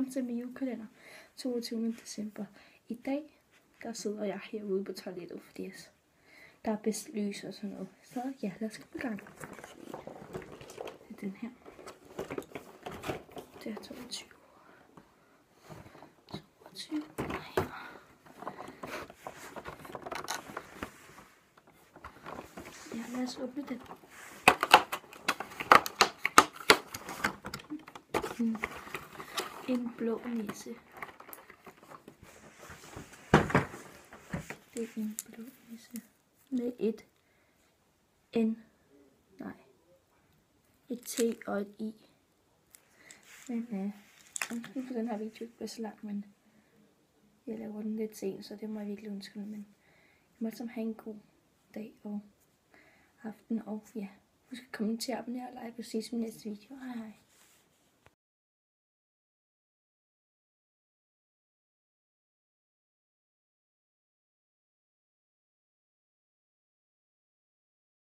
Velkommen til min julekalender 22. december. I dag, der sidder jeg herude på toilettet, fordi der er bedst lys og sådan noget. Så ja, lad os komme i gang. Det er den her. Det er 22. 22. Ja, lad os åbne den. En blå nisse. Det er en blå nisse. Med et T og et I. Men undskyld for den her video ikke bliver så lang, men jeg laver den lidt sent, så det må jeg virkelig undskylde. Men jeg må altså have en god dag og aften, og ja, husk at kommentere, abonnere og like og ses i min næste video. Hej hej.